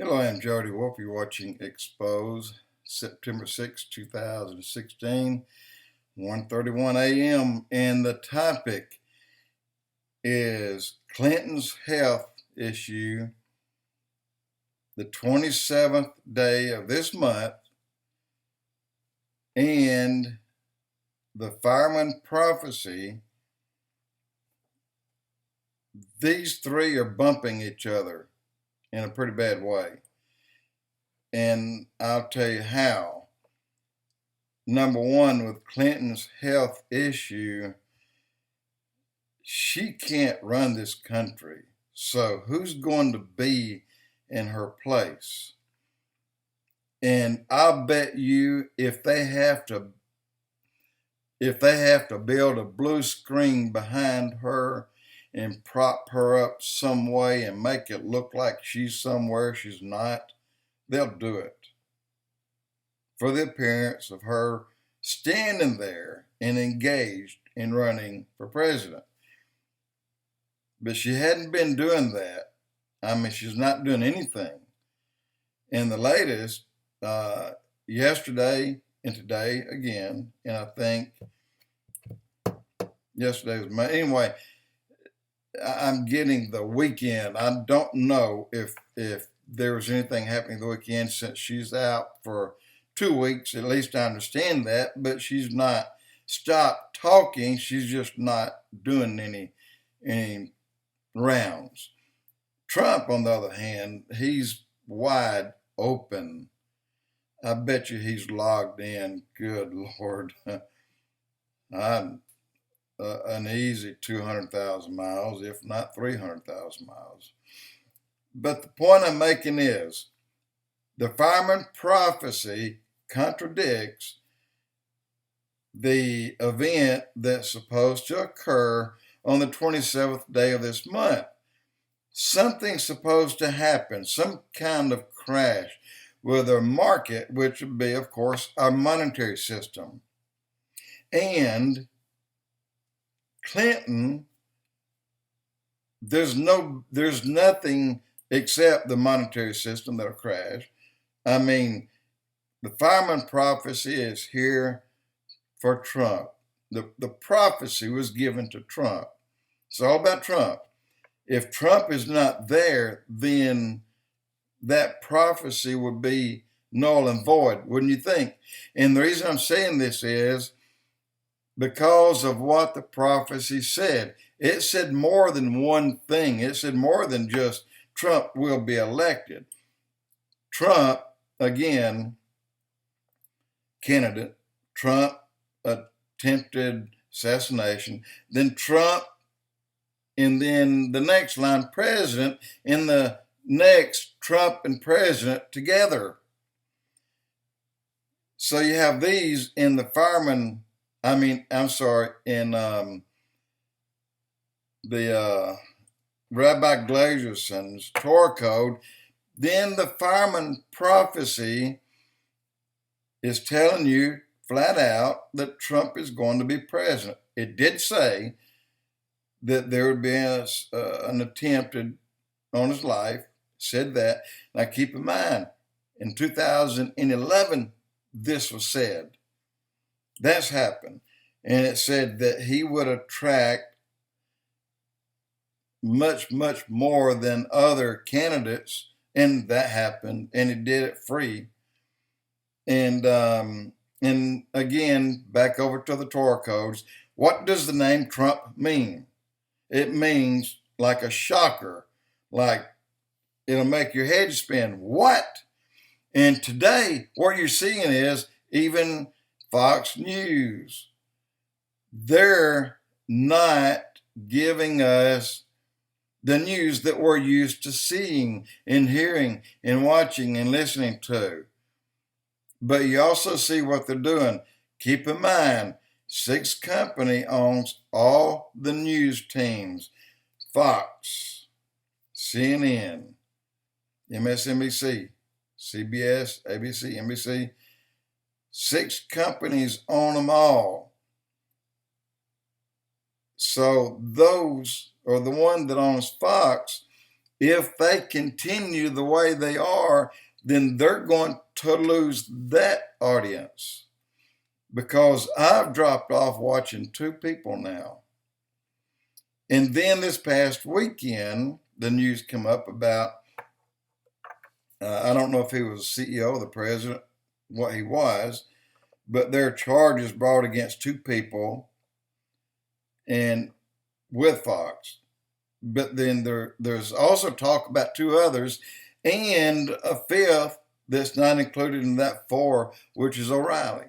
Hello, I'm Jody Wolf. You're watching Expoz, September 6, 2016, 1:31 a.m. And the topic is Clinton's health issue, the 27th day of this month, and the fireman prophecy. These three are bumping each other in a pretty bad way. And I'll tell you how. Number one, with Clinton's health issue, she can't run this country. So who's going to be in her place? And I'll bet you if they have to build a blue screen behind her and prop her up some way and make it look like she's somewhere she's not, they'll do it for the appearance of her standing there and engaged in running for president. But she hadn't been doing that. I mean, she's not doing anything. And the latest, yesterday and today again, and I think yesterday was my, anyway, I'm getting the weekend. I don't know if there was anything happening the weekend since she's out for 2 weeks. At least I understand that, but she's not stopped talking. She's just not doing any rounds. Trump, on the other hand, he's wide open. I bet you he's logged in. Good Lord. I'm an easy 200,000 miles, if not 300,000 miles. But the point I'm making is the fireman prophecy contradicts the event that's supposed to occur on the 27th day of this month. Something's supposed to happen, some kind of crash with a market, which would be, of course, our monetary system. And Clinton, there's nothing except the monetary system that'll crash. I mean, the fireman prophecy is here for Trump. The prophecy was given to Trump. It's all about Trump. If Trump is not there, then that prophecy would be null and void, wouldn't you think? And the reason I'm saying this is because of what the prophecy said. It said more than one thing. It said more than just Trump will be elected. Trump, again, candidate. Trump attempted assassination. Then Trump, and then the next line, president, and the next Trump and president together. So you have these in the fireman, in the Rabbi Glazerson's TORA code. Then the fireman prophecy is telling you flat out that Trump is going to be president. It did say that there would be an attempt on his life, said that. Now keep in mind, in 2011, this was said. That's happened. And it said that he would attract much, much more than other candidates. And that happened. And he did it free. And again, back over to the TORA codes. What does the name Trump mean? It means like a shocker, like it'll make your head spin. What? And today, what you're seeing is even Fox News. They're not giving us the news that we're used to seeing and hearing and watching and listening to. But you also see what they're doing. Keep in mind, 6 company owns all the news teams. Fox, CNN, MSNBC, CBS, ABC, NBC. 6 companies own them all. So those, or the one that owns Fox, If they continue the way they are, then they're going to lose that audience. Because I've dropped off watching 2 people now. And then this past weekend, the news came up about, I don't know if he was the CEO or the president, what he was, but there are charges brought against 2 people and with Fox. But then there's also talk about 2 others and a 5th that's not included in that 4, which is O'Reilly.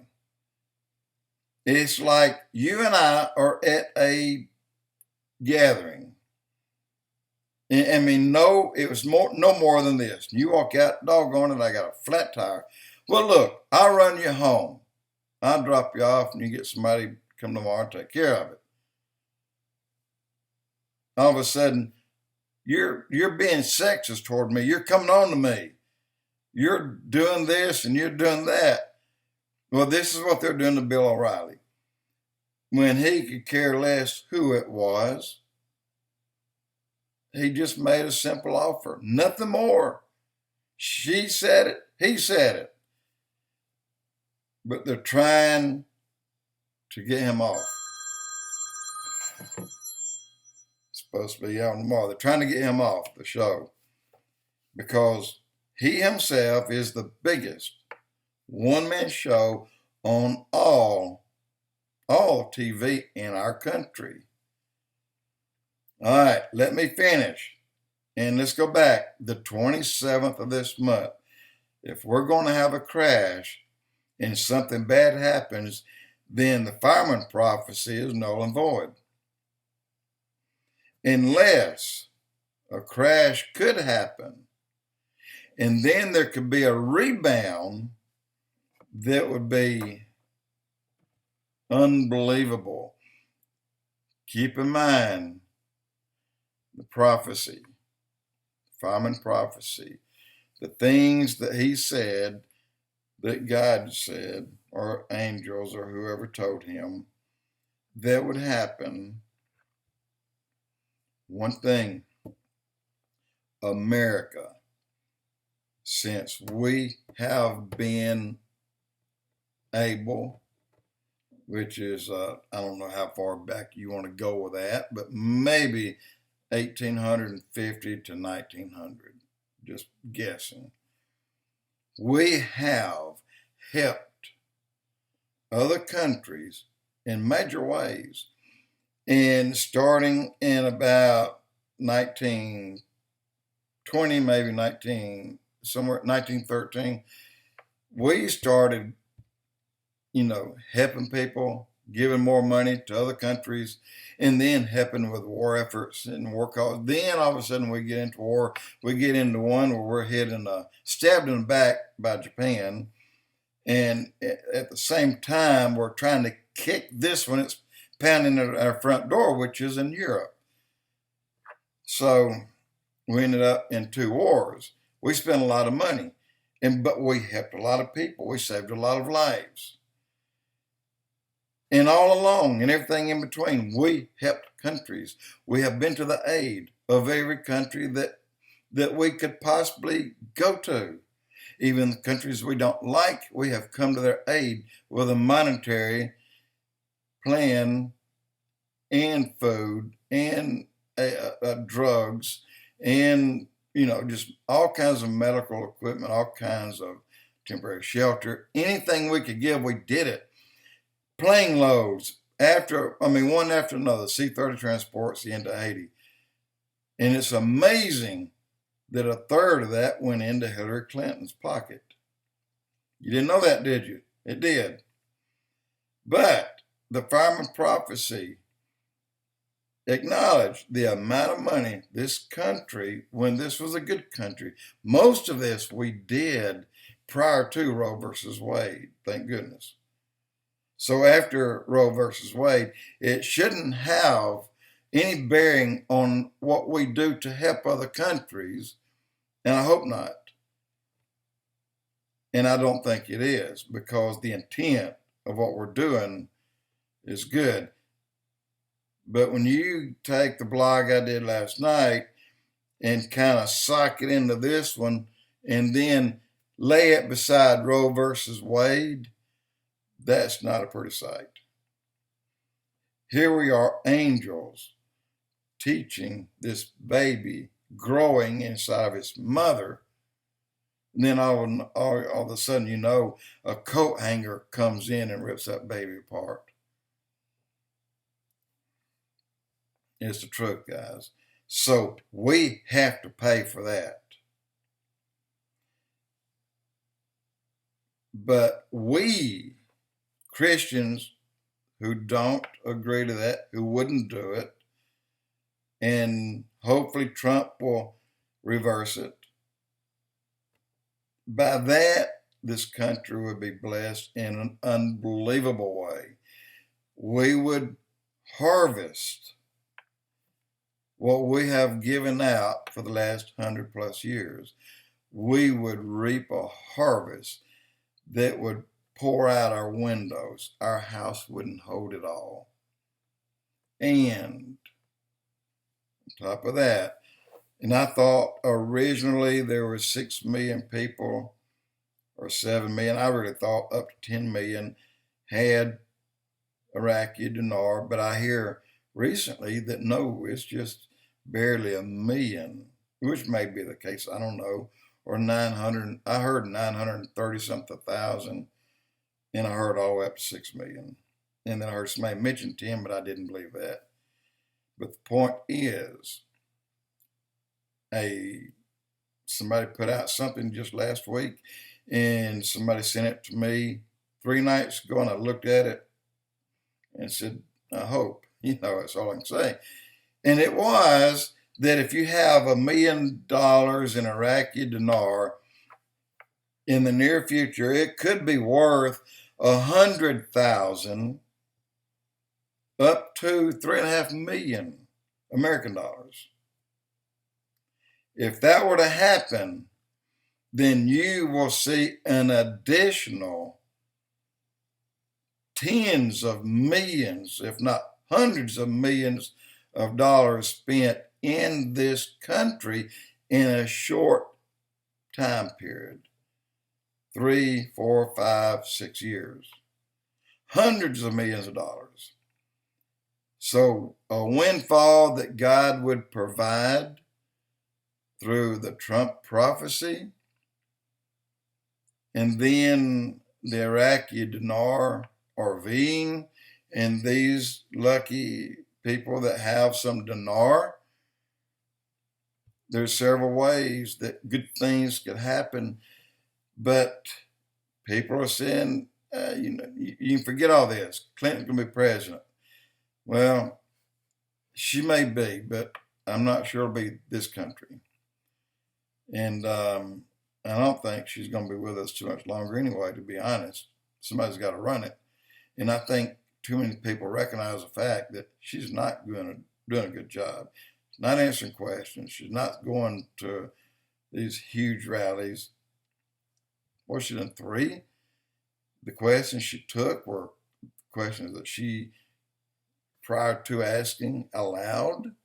It's like you and I are at a gathering. I mean, no, it was no more than this. You walk out, doggone it, I got a flat tire. Well, look, I'll run you home. I'll drop you off and you get somebody to come tomorrow and take care of it. All of a sudden, you're being sexist toward me. You're coming on to me. You're doing this and you're doing that. Well, this is what they're doing to Bill O'Reilly. When he could care less who it was, he just made a simple offer. Nothing more. She said it. He said it. But they're trying to get him off. It's supposed to be out tomorrow. They're trying to get him off the show because he himself is the biggest one-man show on all TV in our country. All right, let me finish. And let's go back. The 27th of this month. If we're going to have a crash and something bad happens, then the fireman prophecy is null and void. Unless a crash could happen. And then there could be a rebound that would be unbelievable. Keep in mind the prophecy, fireman prophecy, the things that he said, that God said, or angels, or whoever told him that would happen. One thing, America, since we have been able, which is, I don't know how far back you want to go with that, but maybe 1850 to 1900, just guessing. We have helped other countries in major ways. And starting in about 1920, maybe 1913, we started, helping people, giving more money to other countries, and then helping with war efforts and war cause. Then all of a sudden we get into war. We get into one where we're stabbed in the back by Japan. And at the same time, we're trying to kick this one. It's pounding at our front door, which is in Europe. So we ended up in 2 wars. We spent a lot of money, but we helped a lot of people. We saved a lot of lives. And all along and everything in between, we helped countries. We have been to the aid of every country that we could possibly go to. Even the countries we don't like, we have come to their aid with a monetary plan and food and drugs and, just all kinds of medical equipment, all kinds of temporary shelter. Anything we could give, we did it. Plane loads, one after another, C-30 transports into Haiti. And it's amazing that a third of that went into Hillary Clinton's pocket. You didn't know that, did you? It did. But the fireman prophecy acknowledged the amount of money this country, when this was a good country, most of this we did prior to Roe versus Wade, thank goodness. So after Roe versus Wade, it shouldn't have any bearing on what we do to help other countries, and I hope not. And I don't think it is, because the intent of what we're doing is good. But when you take the blog I did last night and kind of sock it into this one and then lay it beside Roe versus Wade, that's not a pretty sight. Here we are, angels, teaching this baby growing inside of its mother. And then all of a sudden, you know, a coat hanger comes in and rips that baby apart. It's the truth, guys. So we have to pay for that. But we, Christians who don't agree to that, who wouldn't do it, and hopefully Trump will reverse it, by that, this country would be blessed in an unbelievable way. We would harvest what we have given out for the last 100+ years. We would reap a harvest that would pour out our windows. Our house wouldn't hold it all. And on top of that, and I thought originally there were 6 million people or 7 million. I really thought up to 10 million had Iraqi dinar, but I hear recently that no, it's just barely 1 million, which may be the case, I don't know, or 900, I heard 930 something thousand, and I heard all the way up to 6 million. And then I heard somebody mention 10, but I didn't believe that. But the point is, somebody put out something just last week, and somebody sent it to me 3 nights ago, and I looked at it and said, I hope, that's all I can say. And it was that if you have $1 million in Iraqi dinar, in the near future, it could be worth 100,000 up to 3.5 million American dollars. If that were to happen, then you will see an additional tens of millions, if not hundreds of millions of dollars spent in this country in a short time period. 3, 4, 5, 6 years. Hundreds of millions of dollars. So a windfall that God would provide through the Trump prophecy, and then the Iraqi dinar or veen, and these lucky people that have some dinar. There's several ways that good things could happen, but people are saying, you can forget all this. Clinton's going to be president. Well, she may be, but I'm not sure it'll be this country. And I don't think she's going to be with us too much longer anyway, to be honest. Somebody's got to run it. And I think too many people recognize the fact that she's not doing a good job. She's not answering questions. She's not going to these huge rallies. Well, she done 3. The questions she took were questions that she, prior to asking, allowed.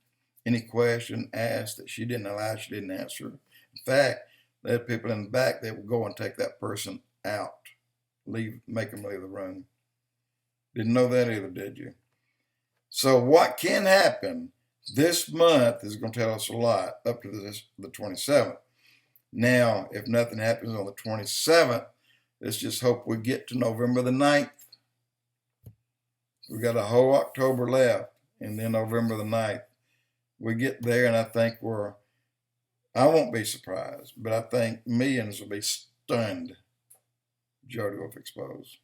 Any question asked that she didn't allow, she didn't answer. In fact, they had people in the back that would go and take that person out, make them leave the room. Didn't know that either, did you? So what can happen this month is going to tell us a lot up to the 27th. Now, if nothing happens on the 27th, let's just hope we get to November the 9th. We've got a whole October left, and then November the 9th. We get there, and I think I won't be surprised, but I think millions will be stunned. Jody with Expoz.